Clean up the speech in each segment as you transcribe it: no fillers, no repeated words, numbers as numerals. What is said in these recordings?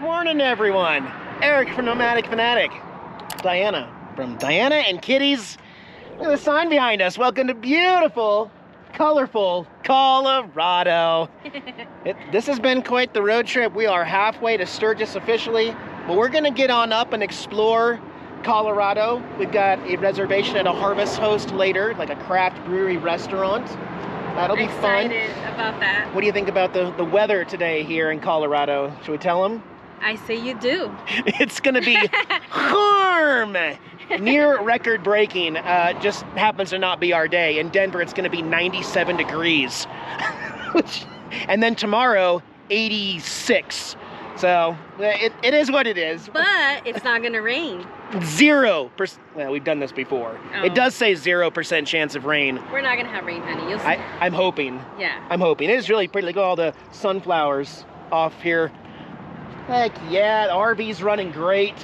Morning, everyone. Eric from Nomadic Fanatic. Diana from Diana and Kitties. Look at the sign behind us. Welcome to beautiful, colorful Colorado. This has been quite the road trip. We are halfway to Sturgis officially, but we're gonna get on up and explore Colorado. We've got a reservation at a Harvest Host later, like a craft brewery restaurant. That'll be fun. Excited about that. What do you think about the weather today here in Colorado? Should we tell them? I say you do. It's gonna be warm, near record breaking. Just happens to not be our day. In Denver, it's gonna be 97 degrees. And then tomorrow, 86. So it is what it is. But it's not gonna rain. 0%. Well, we've done this before. Oh. It does say 0% chance of rain. We're not gonna have rain, honey. You'll see. I'm hoping. Yeah. I'm hoping. It is really pretty. Look at all the sunflowers off here. Heck yeah, the RV's running great.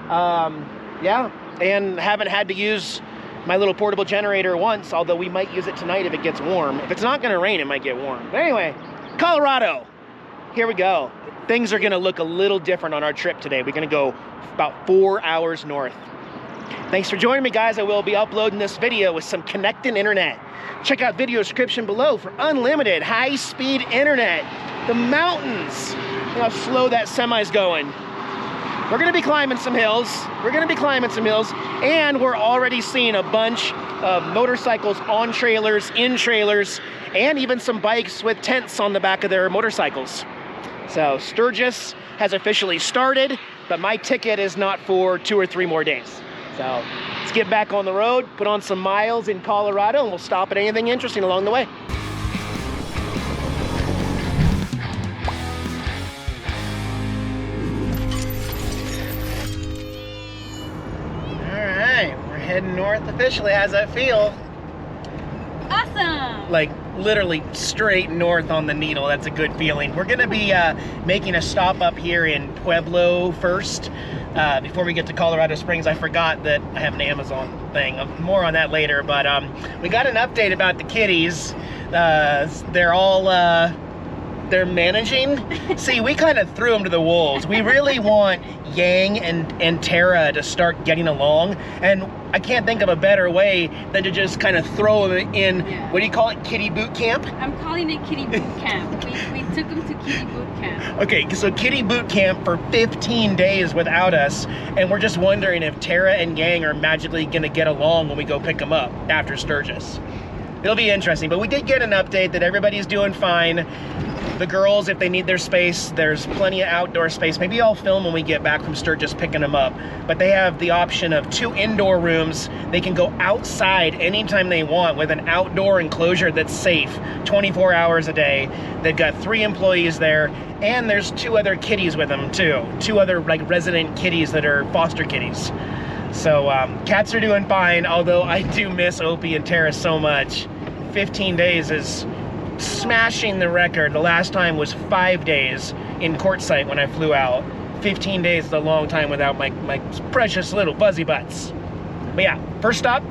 Yeah, and haven't had to use my little portable generator once, although we might use it tonight if it gets warm. If it's not gonna rain, it might get warm. But anyway, Colorado, here we go. Things are gonna look a little different on our trip today. We're gonna go about 4 hours north. Thanks for joining me, guys. I will be uploading this video with some connecting internet. Check out video description below for unlimited high-speed internet. The mountains. Look how slow that semi's going. We're gonna be climbing some hills. And we're already seeing a bunch of motorcycles on trailers, in trailers, and even some bikes with tents on the back of their motorcycles. So Sturgis has officially started, but my ticket is not for 2 or 3 more days. So let's get back on the road, put on some miles in Colorado, and we'll stop at anything interesting along the way. Heading north officially. How's that feel? Awesome. Like literally straight north on the needle. That's a good feeling. We're gonna be making a stop up here in Pueblo first before we get to Colorado Springs. I forgot that I have an Amazon thing. More on that later, but we got an update about the kitties. They're all they're managing. See, we kind of threw them to the wolves. We really want Yang and Tara to start getting along, and I can't think of a better way than to just kind of throw them in, what do you call it, kitty boot camp? I'm calling it kitty boot camp. We took them to kitty boot camp. Okay, so kitty boot camp for 15 days without us, and we're just wondering if Tara and Yang are magically gonna get along when we go pick them up after Sturgis. It'll be interesting, but we did get an update that everybody's doing fine. The girls, if they need their space, there's plenty of outdoor space. Maybe I'll film when we get back from Sturgis picking them up. But they have the option of 2 indoor rooms. They can go outside anytime they want with an outdoor enclosure that's safe 24 hours a day. They've got 3 employees there, and there's 2 other kitties with them too. 2 other like resident kitties that are foster kitties. So cats are doing fine, although I do miss Opie and Tara so much. 15 days is smashing the record. The last time was 5 days in Quartzsite when I flew out. 15 days is a long time without my precious little fuzzy butts. But yeah, first stop,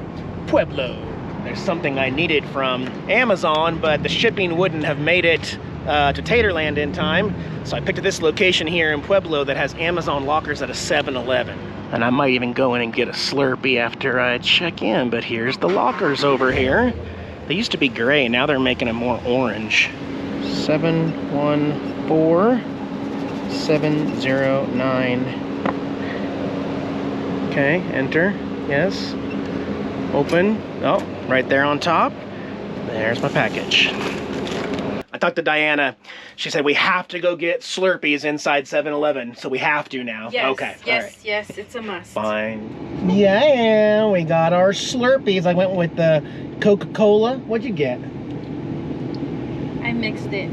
Pueblo. There's something I needed from Amazon, but the shipping wouldn't have made it to Taterland in time. So I picked this location here in Pueblo that has Amazon lockers at a 7-Eleven. And I might even go in and get a Slurpee after I check in, but here's the lockers over here. They used to be gray, now they're making them more orange. 714709. Okay, enter, yes. Open, oh, right there on top. There's my package. I talked to Diana. She said we have to go get Slurpees inside 7-Eleven, so we have to now. Yes, okay, yes, all right. yes, it's a must. Fine. Yeah, we got our Slurpees. I went with the Coca-Cola. What'd you get? I mixed it.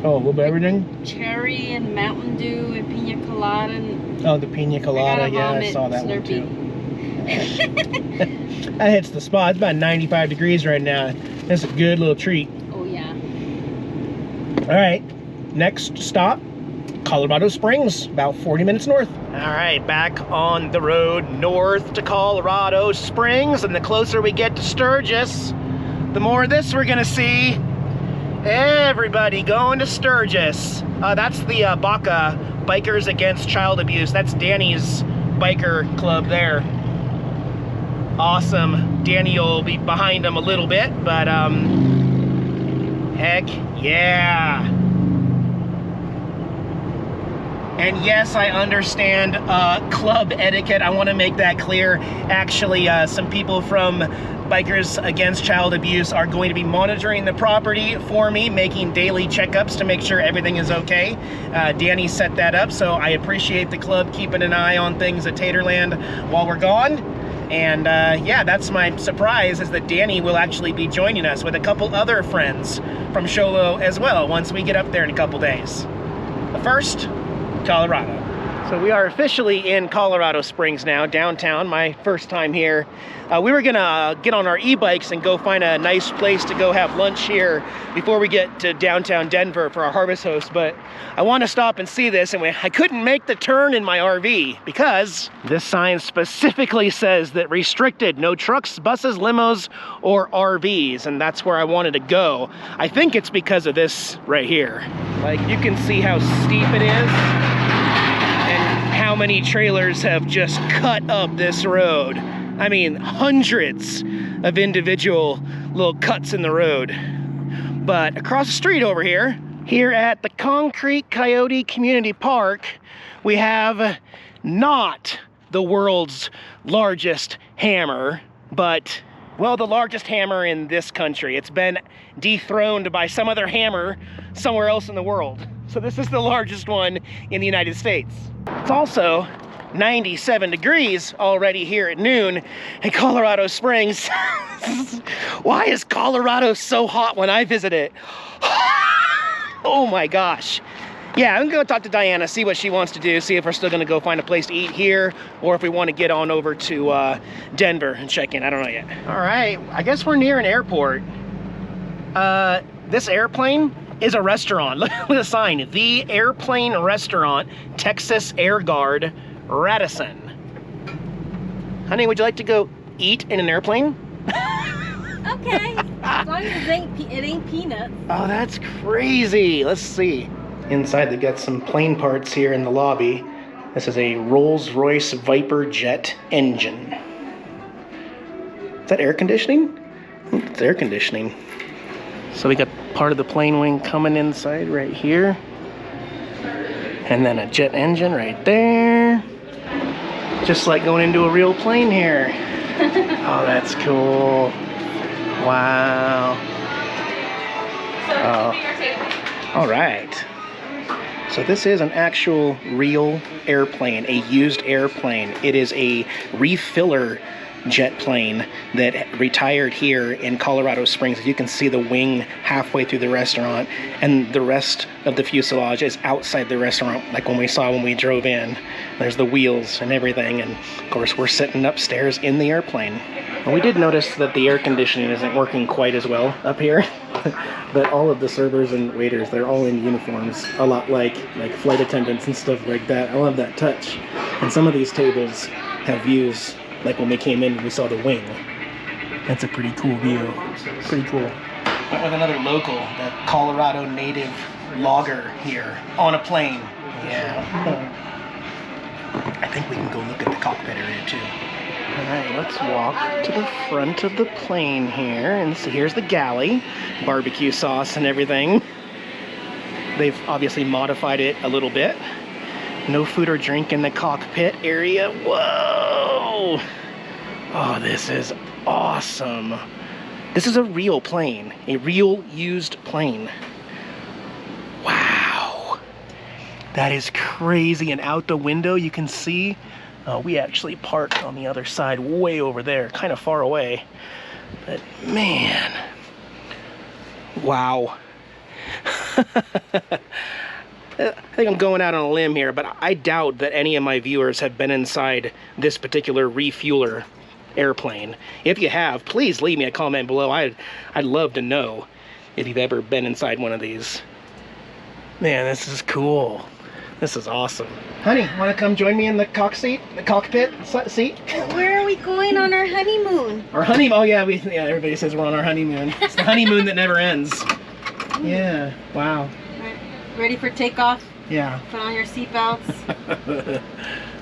Oh, a little bit of everything? Cherry and Mountain Dew and Pina Colada. And Oh, the Pina Colada. Yeah, I saw that Slurpee. One too. That hits the spot. It's about 95 degrees right now. That's a good little treat. Oh, yeah. All right, next stop, Colorado Springs, about 40 minutes north. All right, back on the road north to Colorado Springs, and the closer we get to Sturgis, the more of this we're gonna see. Everybody going to Sturgis. That's the Baca Bikers Against Child Abuse. That's Danny's biker club there. Awesome. Danny will be behind him a little bit, but heck yeah. And yes, I understand club etiquette. I want to make that clear. Actually, some people from Bikers Against Child Abuse are going to be monitoring the property for me, making daily checkups to make sure everything is okay. Danny set that up, so I appreciate the club keeping an eye on things at Taterland while we're gone. And yeah, that's my surprise, is that Danny will actually be joining us with a couple other friends from Sholo as well once we get up there in a couple days. But first, Colorado. So we are officially in Colorado Springs now, downtown, my first time here. We were gonna get on our e-bikes and go find a nice place to go have lunch here before we get to downtown Denver for our Harvest Host, but I want to stop and see this, and I couldn't make the turn in my RV because this sign specifically says that restricted, no trucks, buses, limos, or RVs, and that's where I wanted to go. I think it's because of this right here. Like, you can see how steep it is and how many trailers have just cut up this road. I mean, hundreds of individual little cuts in the road. But across the street over here at the Concrete Coyote Community Park, we have not the world's largest hammer, but, well, the largest hammer in this country. It's been dethroned by some other hammer somewhere else in the world. So this is the largest one in the United States. It's also 97 degrees already here at noon in Colorado Springs. Why is Colorado so hot when I visit it? Oh my gosh. Yeah, I'm gonna go talk to Diana, see what she wants to do, see if we're still gonna go find a place to eat here, or if we want to get on over to Denver and check in. I don't know yet. All right, I guess we're near an airport. This airplane is a restaurant. Look at the sign, The Airplane Restaurant, Texas Air Guard, Radisson. Honey, would you like to go eat in an airplane? Okay, as long as it ain't peanuts. Oh, that's crazy. Let's see. Inside, they've got some plane parts here in the lobby. This is a Rolls-Royce Viper jet engine. Is that air conditioning? It's air conditioning. So we got part of the plane wing coming inside right here. And then a jet engine right there. Just like going into a real plane here. Oh, that's cool. Wow. All right. So this is an actual real airplane, a used airplane. It is a refiller jet plane that retired here in Colorado Springs. You can see the wing halfway through the restaurant, and the rest of the fuselage is outside the restaurant, like when we saw when we drove in. There's the wheels and everything, and of course we're sitting upstairs in the airplane. And we did notice that the air conditioning isn't working quite as well up here, but all of the servers and waiters, they're all in uniforms, a lot like flight attendants and stuff like that. I love that touch. And some of these tables have views, like when we came in and we saw the wing. That's a pretty cool view. Pretty cool. Went with another local, the Colorado native logger here on a plane. Yeah. I think we can go look at the cockpit area too. All right, let's walk to the front of the plane here, and see, here's the galley, barbecue sauce and everything. They've obviously modified it a little bit. No food or drink in the cockpit area. Whoa! Oh, this is awesome. This is a real plane, a real used plane. Wow. That is crazy. And out the window you can see, we actually parked on the other side, way over there, kind of far away. But man, wow. I think I'm going out on a limb here, but I doubt that any of my viewers have been inside this particular refueler airplane. If you have, please leave me a comment below. I'd love to know if you've ever been inside one of these. Man, this is cool. This is awesome. Honey, want to come join me in the cockpit seat? Where are we going on our honeymoon? Our honeymoon? Oh yeah, everybody says we're on our honeymoon. It's the honeymoon that never ends. Yeah, wow. Right. Ready for takeoff? Yeah. Put on your seatbelts.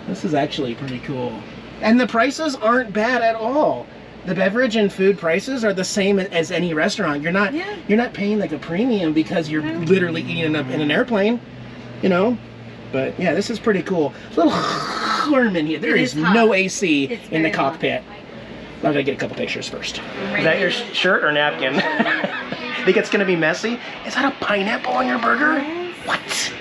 This is actually pretty cool. And the prices aren't bad at all. The beverage and food prices are the same as any restaurant. You're not paying like a premium because you're literally eating in an airplane, you know? But yeah, this is pretty cool. A little warm in here. There is no AC in the cockpit. I'm gonna get a couple pictures first. Is that your shirt or napkin? Think it's gonna be messy? Is that a pineapple on your burger? What?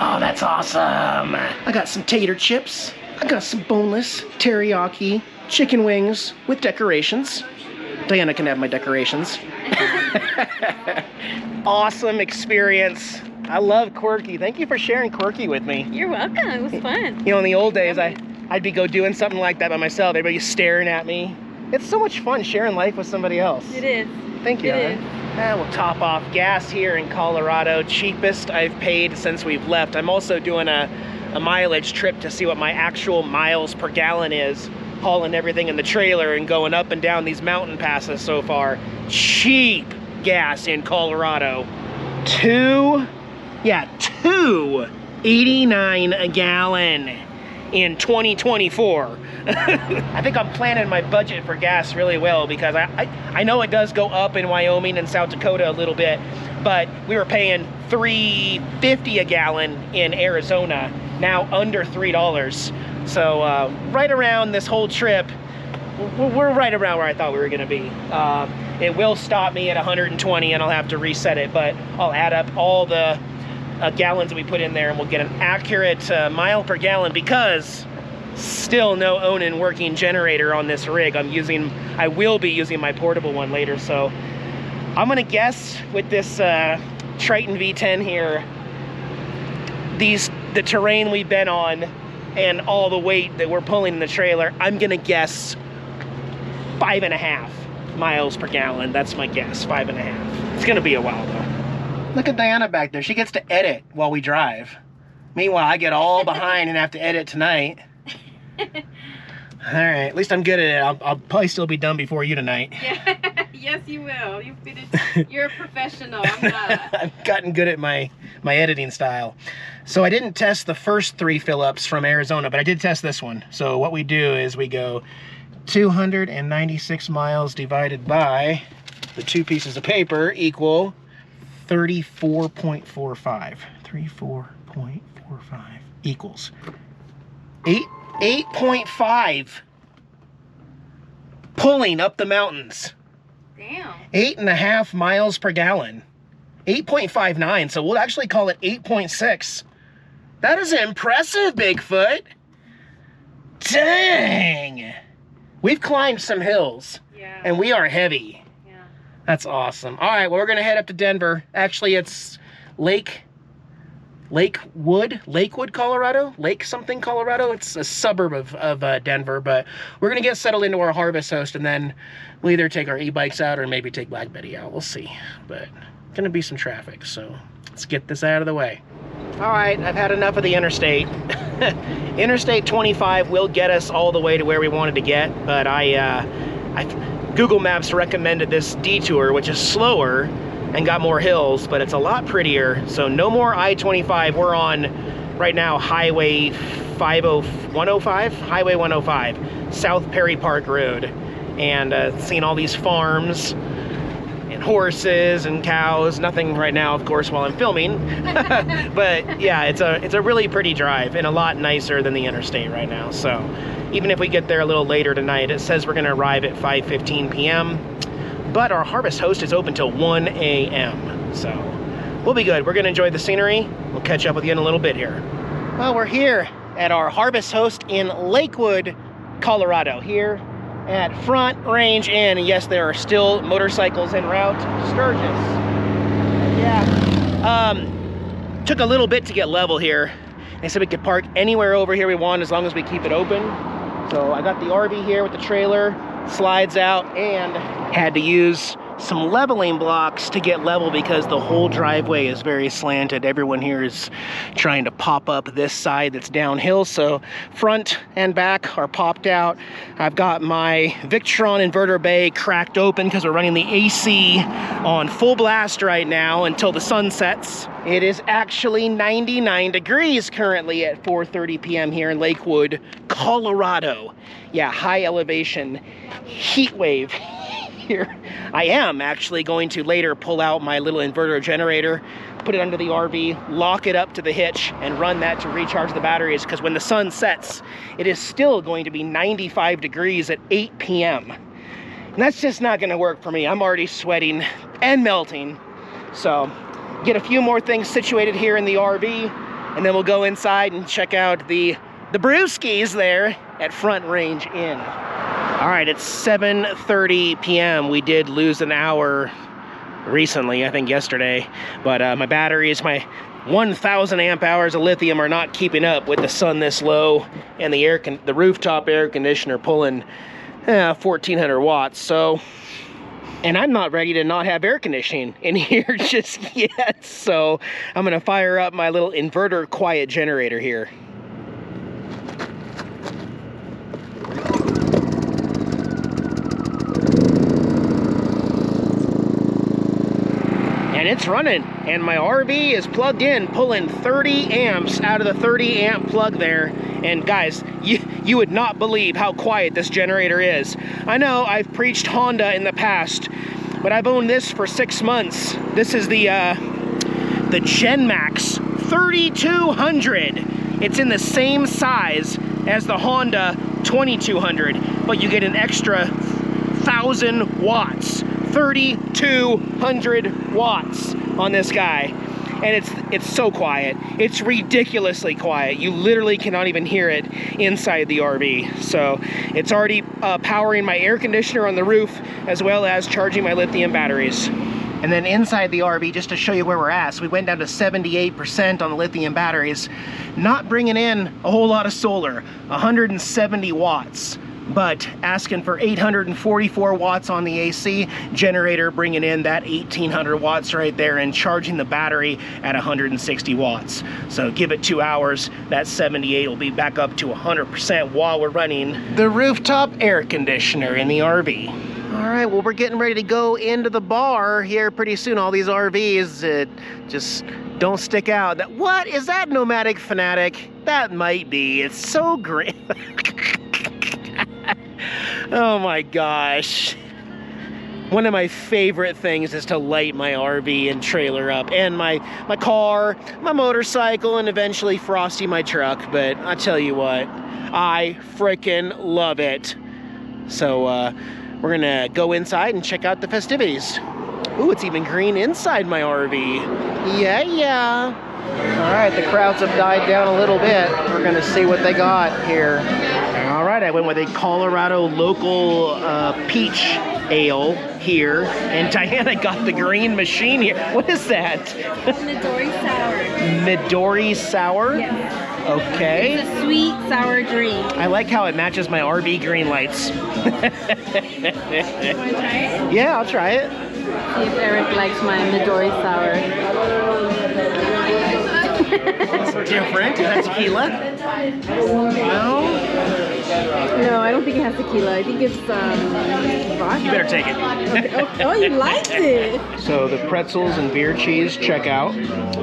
Oh, that's awesome. I got some tater chips. I got some boneless teriyaki chicken wings with decorations. Diana can have my decorations. Awesome experience. I love Quirky. Thank you for sharing Quirky with me. You're welcome. It was fun. You know, in the old days, I'd be doing something like that by myself. Everybody's staring at me. It's so much fun sharing life with somebody else. It is. Thank you. It is. And we'll top off gas here in Colorado. Cheapest I've paid since we've left. I'm also doing a mileage trip to see what my actual miles per gallon is, hauling everything in the trailer and going up and down these mountain passes so far. Cheap gas in Colorado. $2.89 a gallon in 2024. I think I'm planning my budget for gas really well because I know it does go up in Wyoming and South Dakota a little bit, but we were paying $3.50 a gallon in Arizona, now under $3. So right around this whole trip, we're right around where I thought we were gonna be. It will stop me at 120 and I'll have to reset it, but I'll add up all the gallons that we put in there and we'll get an accurate mile per gallon because still no own and working generator on this rig. I will be using my portable one later, so I'm gonna guess with this Triton V10 here, the terrain we've been on and all the weight that we're pulling in the trailer, I'm gonna guess 5.5 miles per gallon. That's my guess, 5.5. It's gonna be a while though. Look at Diana back there. She gets to edit while we drive. Meanwhile, I get all behind and have to edit tonight. All right, at least I'm good at it. I'll probably still be done before you tonight. Yeah. Yes, you will. You finished. You're a professional. I'm not. I've gotten good at my editing style. So I didn't test the first 3 fill-ups from Arizona, but I did test this one. So what we do is we go 296 miles divided by the 2 pieces of paper equal 34.45. 34.45 equals 8.5 pulling up the mountains. Damn. 8.5 miles per gallon. 8.59, so we'll actually call it 8.6. That is impressive, Bigfoot. Dang. We've climbed some hills. Yeah. And we are heavy. Yeah. That's awesome. All right, well, we're gonna head up to Denver. Actually, it's Lakewood, Colorado? Lake something, Colorado? It's a suburb of Denver, but we're gonna get settled into our harvest host and then we'll either take our e-bikes out or maybe take Black Betty out. We'll see, but gonna be some traffic, so let's get this out of the way. All right, I've had enough of the interstate. Interstate 25 will get us all the way to where we wanted to get, but Google Maps recommended this detour, which is slower and got more hills, but it's a lot prettier. So no more I-25. We're on right now Highway 105, Highway 105, South Perry Park Road, and seeing all these farms and horses and cows. Nothing right now, of course, while I'm filming. But yeah, it's a really pretty drive and a lot nicer than the interstate right now. So even if we get there a little later tonight, it says we're gonna arrive at 5:15 p.m. But our harvest host is open till 1 a.m. So we'll be good. We're gonna enjoy the scenery. We'll catch up with you in a little bit here. Well, we're here at our harvest host in Lakewood, Colorado, here at Front Range Inn. And yes, there are still motorcycles en route to Sturgis. Yeah, took a little bit to get level here. They said we could park anywhere over here we want as long as we keep it open. So I got the RV here with the trailer, slides out, and had to use some leveling blocks to get level because the whole driveway is very slanted. Everyone here is trying to pop up this side that's downhill, so front and back are popped out. I've got my Victron inverter bay cracked open because we're running the AC on full blast right now until the sun sets. It is actually 99 degrees currently at 4:30 p.m. here in Lakewood, Colorado. Yeah, high elevation heat wave here. I am actually going to later pull out my little inverter generator, put it under the RV, lock it up to the hitch, and run that to recharge the batteries, because when the sun sets, it is still going to be 95 degrees at 8 p.m. And that's just not going to work for me. I'm already sweating and melting. So get a few more things situated here in the RV, and then we'll go inside and check out the brewskis there at Front Range Inn. All right, it's 7:30 p.m. We did lose an hour recently, I think yesterday, but my batteries, my 1,000 amp hours of lithium are not keeping up with the sun this low, and the rooftop air conditioner pulling 1,400 watts. So, and I'm not ready to not have air conditioning in here just yet. So I'm gonna fire up my little inverter quiet generator here. And it's running, and my RV is plugged in, pulling 30 amps out of the 30 amp plug there. And guys, you would not believe how quiet this generator is. I know I've preached Honda in the past, but I've owned this for 6 months. This is the GenMax 3200. It's in the same size as the Honda 2200, but you get an extra 1,000 watts. 3,200 watts on this guy, and it's so quiet. It's ridiculously quiet. You literally cannot even hear it inside the RV. So it's already powering my air conditioner on the roof, as well as charging my lithium batteries. And then inside the RV, just to show you where we're at, so we went down to 78% on the lithium batteries, not bringing in a whole lot of solar, 170 watts. But asking for 844 watts on the AC generator, bringing in that 1,800 watts right there and charging the battery at 160 watts. So give it 2 hours, that 78 will be back up to 100% while we're running the rooftop air conditioner in the RV. All right, well, we're getting ready to go into the bar here pretty soon. All these RVs just don't stick out. What is that, Nomadic Fanatic? That might be. It's so great. Oh my gosh. One of my favorite things is to light my RV and trailer up, and my car, my motorcycle, and eventually Frosty, my truck. But I tell you what, I freaking love it. So we're gonna go inside and check out the festivities. Ooh, it's even green inside my RV. Yeah. All right, the crowds have died down a little bit. We're gonna see what they got here. All right, I went with a Colorado local peach ale here, and Diana got the green machine here. What is that? Midori sour. Midori sour? Yes. Okay. It's a sweet sour drink. I like how it matches my RV green lights. You want to try it? Yeah, I'll try it. See if Eric likes my Midori sour. It's different. Is that tequila? No? No, I don't think it has tequila. I think it's vodka. You better take it. Oh, you liked it. So the pretzels and beer cheese check out,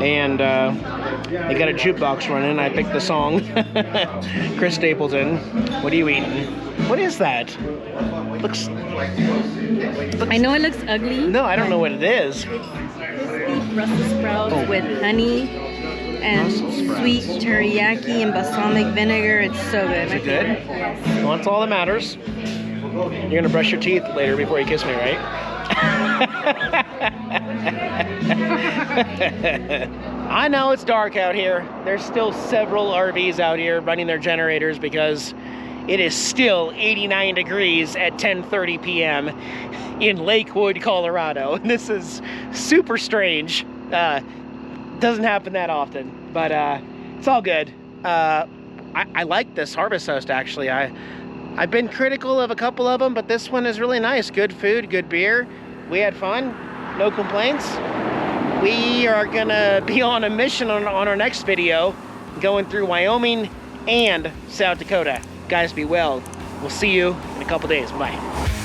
and they got a jukebox running. I picked the song. Chris Stapleton. What are you eating? What is that? Looks I know it looks ugly. No, I don't know what it is. Brussels sprouts with honey and sweet teriyaki and balsamic vinegar. It's so good. Is it good? Yes. Well, that's all that matters. You're gonna brush your teeth later before you kiss me, right? I know it's dark out here. There's still several RVs out here running their generators because it is still 89 degrees at 10:30 p.m. in Lakewood, Colorado. And this is super strange. Doesn't happen that often, but it's all good. I like this Harvest Host, actually. I've been critical of a couple of them, but this one is really nice. Good food, good beer. We had fun, no complaints. We are gonna be on a mission on our next video, going through Wyoming and South Dakota. Guys, be well. We'll see you in a couple days. Bye.